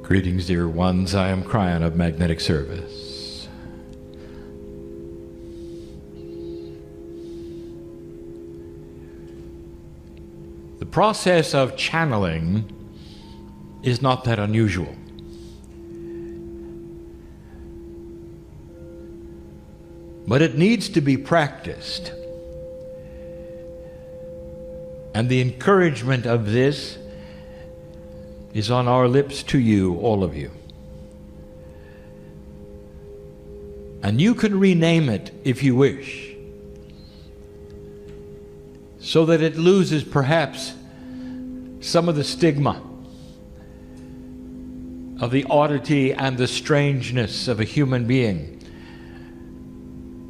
Greetings, dear ones. I am Kryon of Magnetic Service. The process of channeling is not that unusual. But it needs to be practiced. And the encouragement of this is on our lips to you, all of you. And you can rename it if you wish, so that it loses perhaps some of the stigma of the oddity and the strangeness of a human being,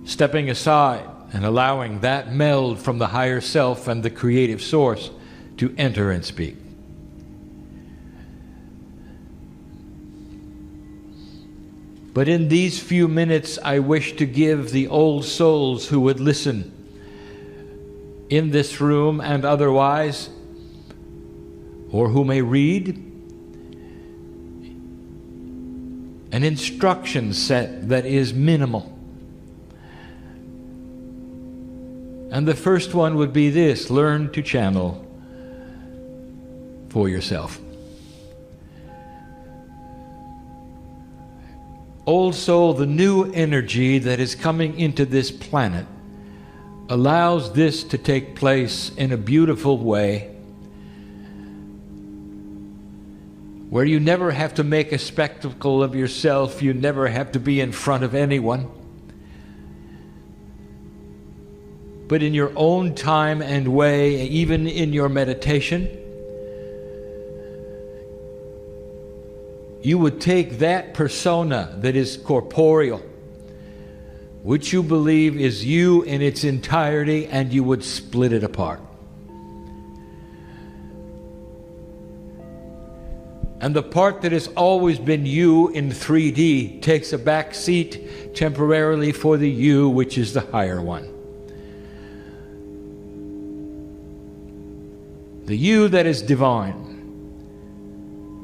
stepping aside and allowing that meld from the higher self and the creative source to enter and speak. But in these few minutes, I wish to give the old souls who would listen in this room and otherwise, or who may read, an instruction set that is minimal. And the first one would be this: learn to channel for yourself. Old soul, the new energy that is coming into this planet allows this to take place in a beautiful way, where you never have to make a spectacle of yourself, you never have to be in front of anyone. But in your own time and way, even in your meditation, you would take that persona that is corporeal, which you believe is you in its entirety, and you would split it apart. And the part that has always been you in 3D takes a back seat temporarily for the you, which is the higher one. The you that is divine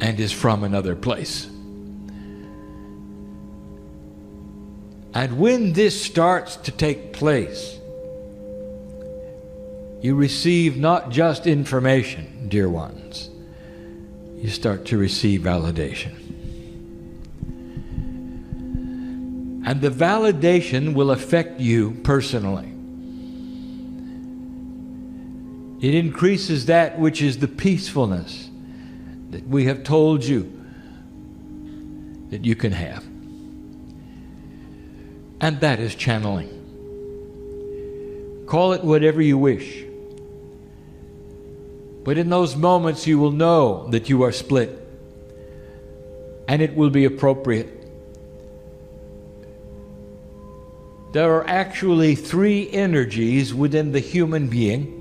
and is from another place. And when this starts to take place, you receive not just information, dear ones, you start to receive validation. And the validation will affect you personally. It increases that which is the peacefulness that we have told you that you can have. And that is channeling. Call it whatever you wish. But in those moments you will know that you are split, and it will be appropriate. There are actually 3 energies within the human being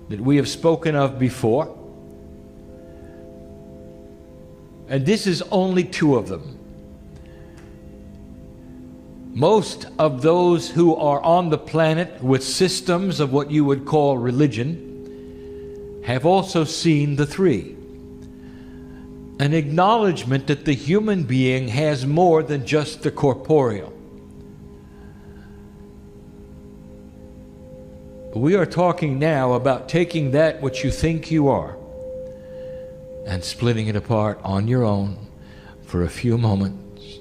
that we have spoken of before. And this is only 2 of them. Most of those who are on the planet with systems of what you would call religion have also seen the 3. An acknowledgement that the human being has more than just the corporeal. We are talking now about taking that which you think you are and splitting it apart on your own for a few moments.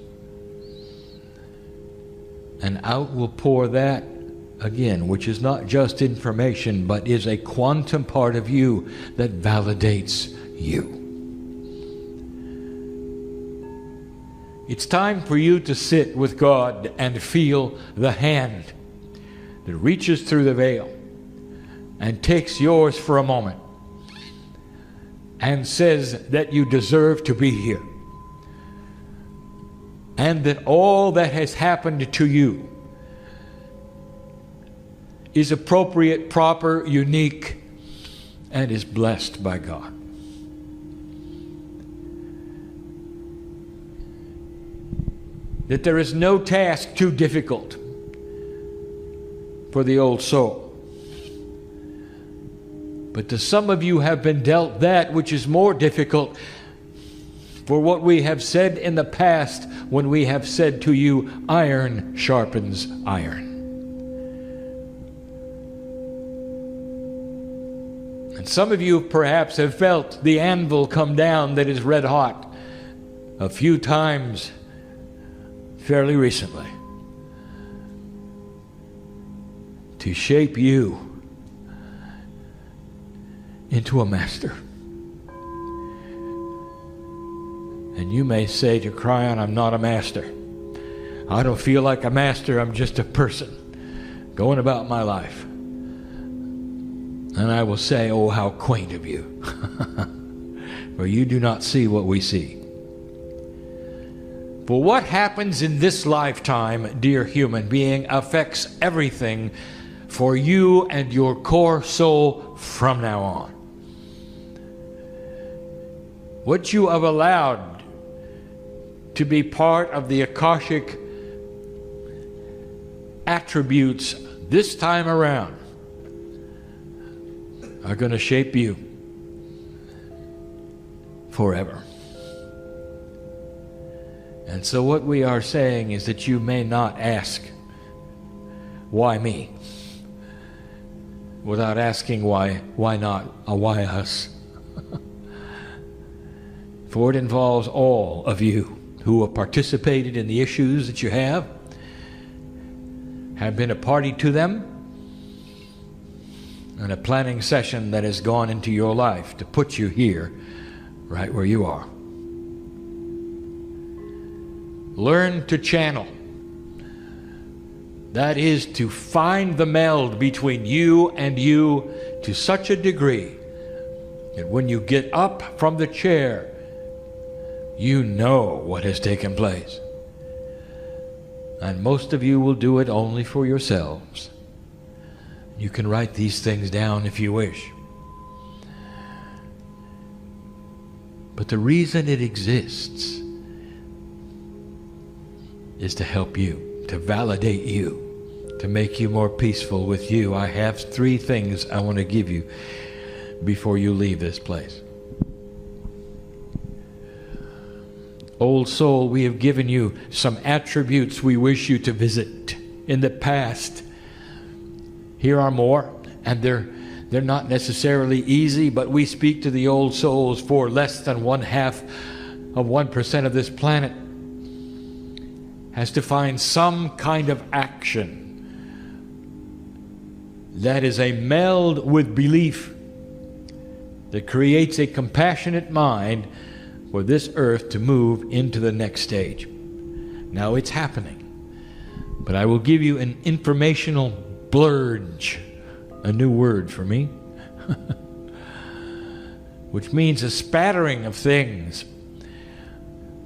And out will pour that again, which is not just information, but is a quantum part of you that validates you. It's time for you to sit with God and feel the hand that reaches through the veil and takes yours for a moment and says that you deserve to be here, and that all that has happened to you is appropriate, proper, unique, and is blessed by God. That there is no task too difficult for the old soul. But to some of you have been dealt that which is more difficult for what we have said in the past when we have said to you, iron sharpens iron. And some of you perhaps have felt the anvil come down that is red hot a few times fairly recently to shape you into a master. And you may say to Kryon, I'm not a master. I don't feel like a master. I'm just a person going about my life. And I will say, oh, how quaint of you. For you do not see what we see. For what happens in this lifetime, dear human being, affects everything for you and your core soul from now on. What you have allowed to be part of the Akashic attributes this time around are going to shape you forever. And so what we are saying is that you may not ask, why me? Without asking why not, or why us? For it involves all of you who have participated in the issues that you have been a party to them, and a planning session that has gone into your life to put you here, right where you are. Learn to channel. That is to find the meld between you and you to such a degree that when you get up from the chair, you know what has taken place. And most of you will do it only for yourselves. You can write these things down if you wish. But the reason it exists is to help you, to validate you, to make you more peaceful with you. I have 3 things I want to give you before you leave this place. Old soul, we have given you some attributes we wish you to visit in the past. Here are more, and they're not necessarily easy, but we speak to the old souls for less than 1/2 of 1% of this planet has to find some kind of action that is a meld with belief that creates a compassionate mind for this earth to move into the next stage. Now it's happening, but I will give you an informational blurge, a new word for me, which means a spattering of things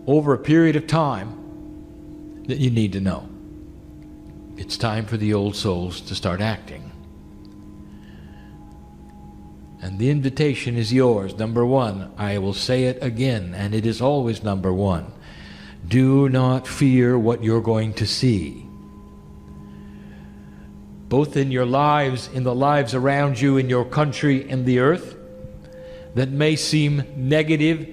over a period of time that you need to know. It's time for the old souls to start acting. And the invitation is yours. Number 1, I will say it again, and it is always number 1. Do not fear what you're going to see. Both in your lives, in the lives around you, in your country, in the earth, that may seem negative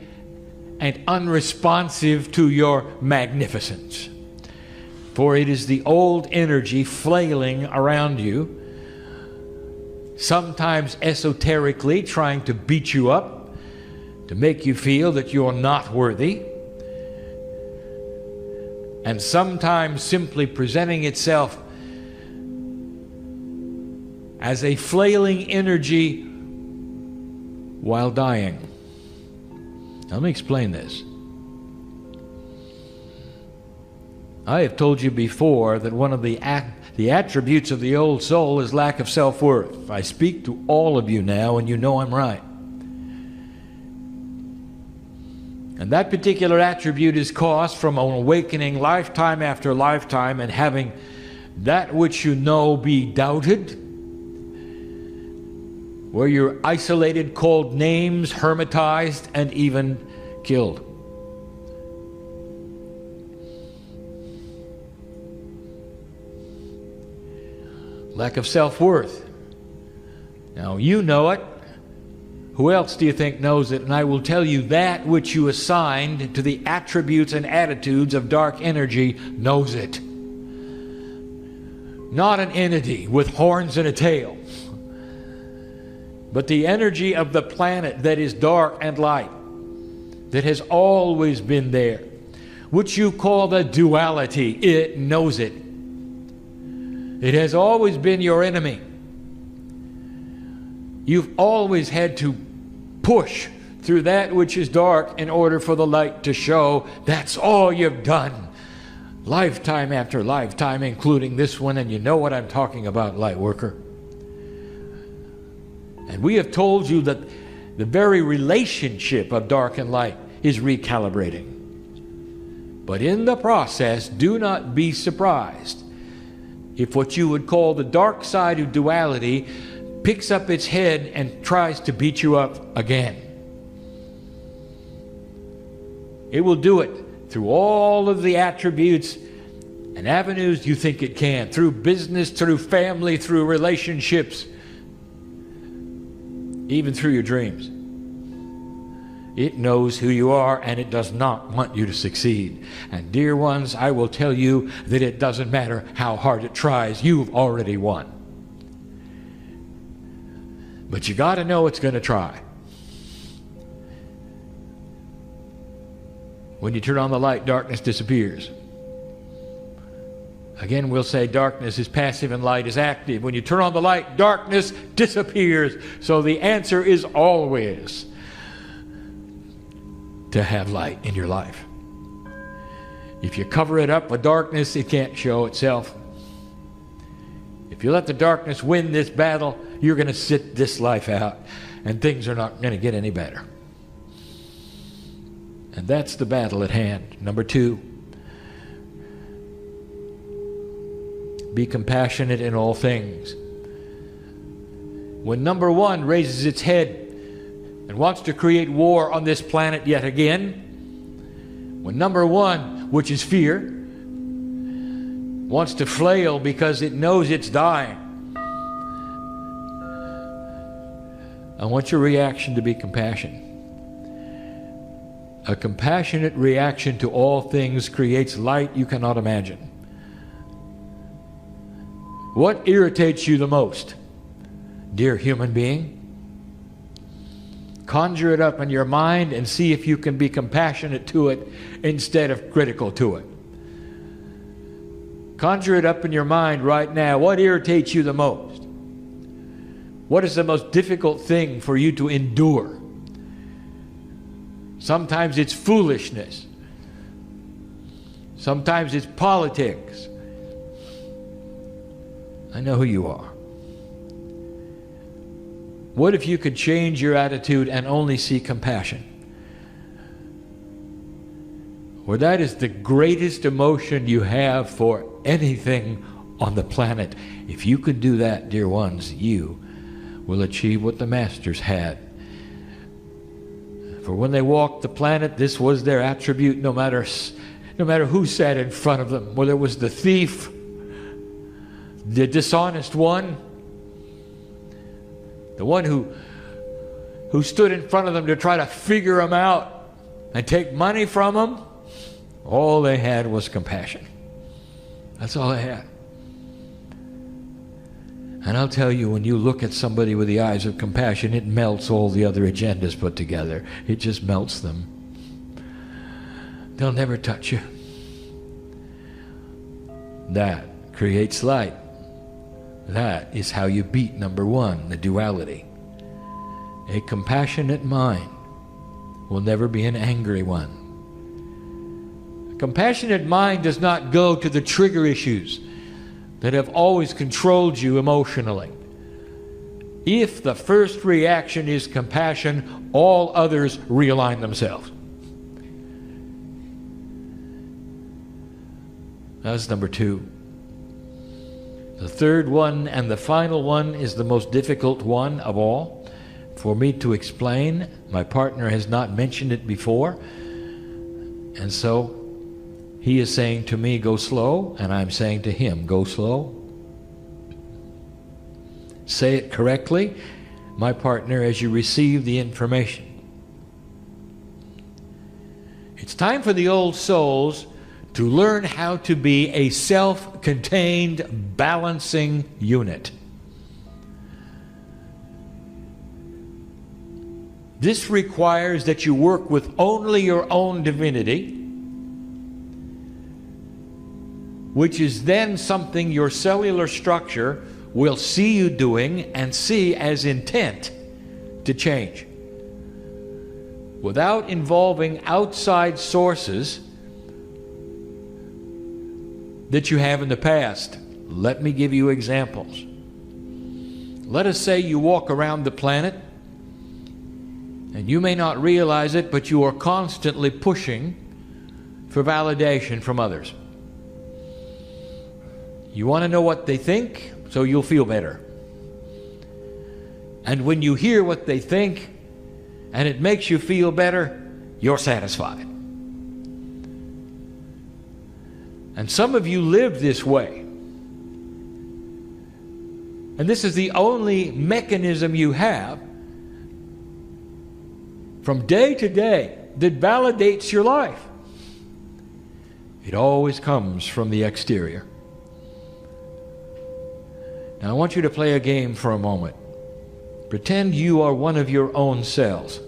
and unresponsive to your magnificence. For it is the old energy flailing around you, sometimes esoterically trying to beat you up, to make you feel that you're not worthy, and sometimes simply presenting itself as a flailing energy while dying. Let me explain this. I have told you before that one of the attributes of the old soul is lack of self-worth. I speak to all of you now, and you know I'm right. And that particular attribute is caused from an awakening lifetime after lifetime and having that which you know be doubted, where you're isolated, called names, hermitized, and even killed. Lack of self-worth. Now you know it. Who else do you think knows it? And I will tell you, that which you assigned to the attributes and attitudes of dark energy knows it. Not an entity with horns and a tail, but the energy of the planet that is dark and light, that has always been there, which you call the duality. It knows it. It has always been your enemy. You've always had to push through that which is dark in order for the light to show. That's all you've done. Lifetime after lifetime, including this one, and you know what I'm talking about, light worker. And we have told you that the very relationship of dark and light is recalibrating. But in the process, do not be surprised if what you would call the dark side of duality picks up its head and tries to beat you up again. It will do it through all of the attributes and avenues you think it can, through business, through family, through relationships, even through your dreams. It knows who you are, and it does not want you to succeed. And dear ones, I will tell you that it doesn't matter how hard it tries. You've already won. But you got to know it's going to try. When you turn on the light, darkness disappears. Again, we'll say darkness is passive and light is active. When you turn on the light, darkness disappears. So the answer is always to have light in your life. If you cover it up with darkness, it can't show itself. If you let the darkness win this battle, you're going to sit this life out, and things are not going to get any better. And that's the battle at hand. Number 2, be compassionate in all things. When number 1 raises its head and wants to create war on this planet yet again, when number 1, which is fear, wants to flail because it knows it's dying, I want your reaction to be compassion. A compassionate reaction to all things creates light you cannot imagine. What irritates you the most, dear human being? Conjure it up in your mind and see if you can be compassionate to it instead of critical to it. Conjure it up in your mind right now. What irritates you the most? What is the most difficult thing for you to endure? Sometimes it's foolishness. Sometimes it's politics. I know who you are. What if you could change your attitude and only see compassion? Well, that is the greatest emotion you have for anything on the planet. If you could do that, dear ones, you will achieve what the masters had. For when they walked the planet, this was their attribute, no matter who sat in front of them, whether it was the thief, the dishonest one, the one who stood in front of them to try to figure them out and take money from them. All they had was compassion. That's all they had. And I'll tell you, when you look at somebody with the eyes of compassion, it melts all the other agendas put together. It just melts them. They'll never touch you. That creates light. That is how you beat number 1, the duality. A compassionate mind will never be an angry one. A compassionate mind does not go to the trigger issues that have always controlled you emotionally. If the first reaction is compassion, all others realign themselves. That's number 2. The third one and the final one is the most difficult one of all for me to explain. My partner has not mentioned it before, and so he is saying to me, go slow, and I'm saying to him, go slow. Say it correctly. my partner, as you receive the information. It's time for the old souls to learn how to be a self-contained, balancing unit. This requires that you work with only your own divinity, which is then something your cellular structure will see you doing and see as intent to change. Without involving outside sources that you have in the past. Let me give you examples. Let us say you walk around the planet, and you may not realize it, but you are constantly pushing for validation from others. You want to know what they think, so you'll feel better. And when you hear what they think, and it makes you feel better, you're satisfied. And some of you live this way. And this is the only mechanism you have from day to day that validates your life. It always comes from the exterior. Now I want you to play a game for a moment. Pretend you are one of your own cells.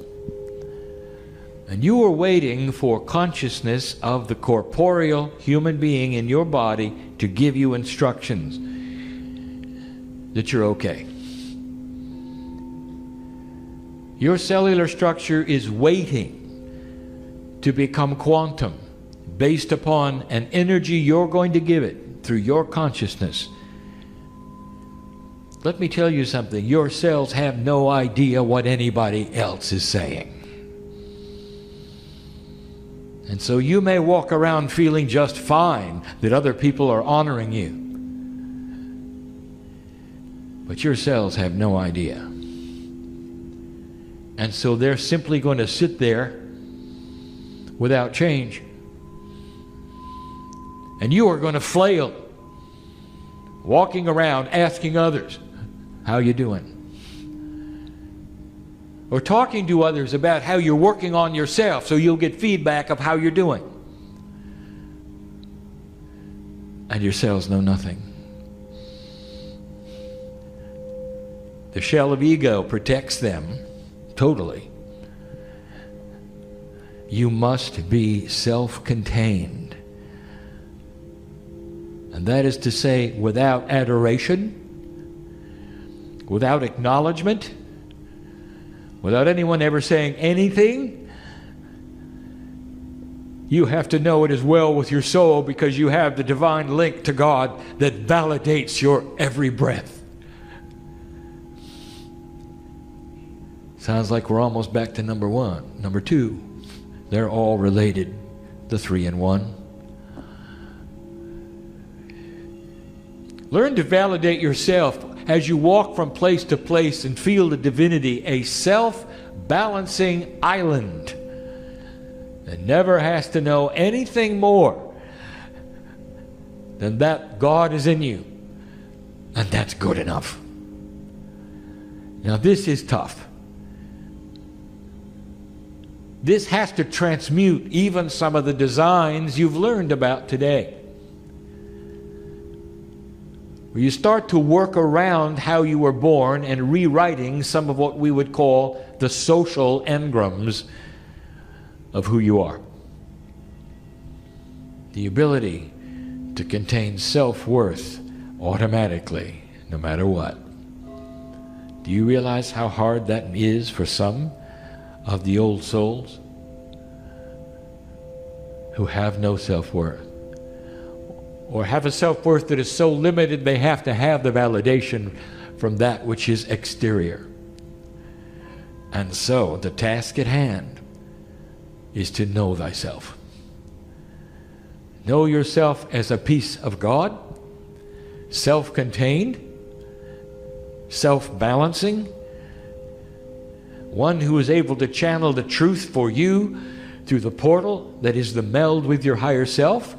And you are waiting for consciousness of the corporeal human being in your body to give you instructions that you're okay. Your cellular structure is waiting to become quantum based upon an energy you're going to give it through your consciousness. Let me tell you something. Your cells have no idea what anybody else is saying. And so you may walk around feeling just fine that other people are honoring you. But your cells have no idea. And so they're simply going to sit there without change. And you are going to flail, walking around asking others, how you doing? Or talking to others about how you're working on yourself so you'll get feedback of how you're doing. And your cells know nothing. The shell of ego protects them totally. You must be self-contained. And that is to say, without adoration, without acknowledgement, without anyone ever saying anything. You have to know it is well with your soul because you have the divine link to God that validates your every breath. Sounds like we're almost back to number one. Number two, they're all related, the three in one. Learn to validate yourself as you walk from place to place and feel the divinity, a self-balancing island that never has to know anything more than that God is in you, and that's good enough. Now this is tough. This has to transmute even some of the designs you've learned about today. Where you start to work around how you were born and rewriting some of what we would call the social engrams of who you are. The ability to contain self-worth automatically, no matter what. Do you realize how hard that is for some of the old souls who have no self-worth? Or have a self-worth that is so limited they have to have the validation from that which is exterior. And so the task at hand is to know thyself. Know yourself as a piece of God, self-contained, self-balancing, one who is able to channel the truth for you through the portal that is the meld with your higher self,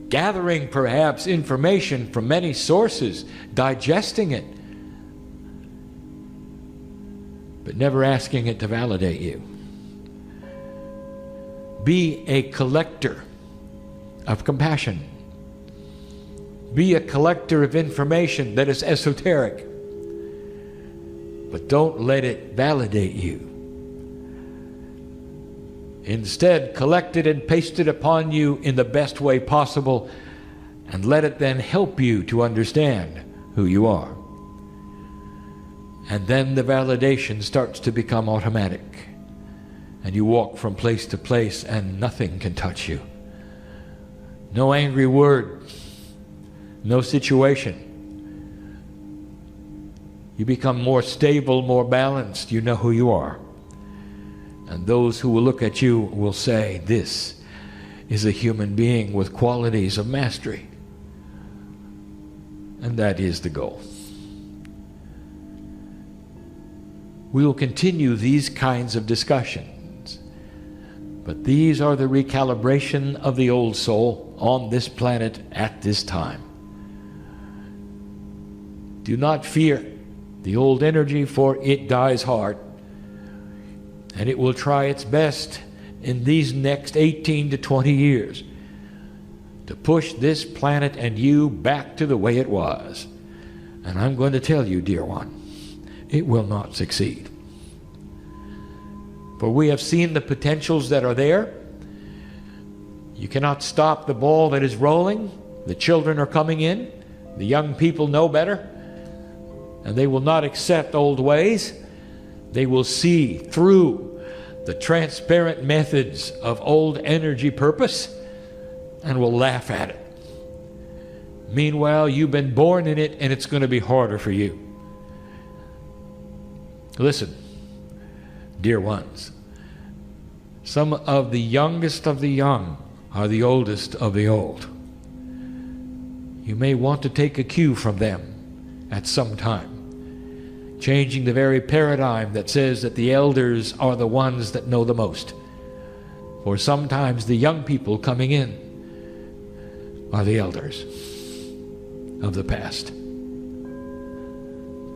gathering perhaps information from many sources, digesting it, but never asking it to validate you. Be a collector of compassion. Be a collector of information that is esoteric, but don't let it validate you. Instead, collect it and paste it upon you in the best way possible, and let it then help you to understand who you are. And then the validation starts to become automatic, and you walk from place to place and nothing can touch you. No angry word, no situation. You become more stable, more balanced. You know who you are. And those who will look at you will say, this is a human being with qualities of mastery. And that is the goal. We will continue these kinds of discussions, but these are the recalibration of the old soul on this planet at this time. Do not fear the old energy, for it dies hard, and it will try its best in these next 18 to 20 years to push this planet and you back to the way it was. And I'm going to tell you, dear one, it will not succeed. For we have seen the potentials that are there. You cannot stop the ball that is rolling. The children are coming in. The young people know better. And they will not accept old ways. They will see through the transparent methods of old energy purpose and will laugh at it. Meanwhile, you've been born in it, and it's going to be harder for you. Listen, dear ones, some of the youngest of the young are the oldest of the old. You may want to take a cue from them at some time, changing the very paradigm that says that the elders are the ones that know the most. For sometimes the young people coming in are the elders of the past.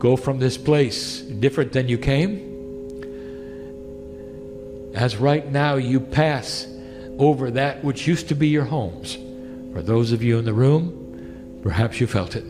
Go from this place different than you came, as right now you pass over that which used to be your homes. For those of you in the room, perhaps you felt it.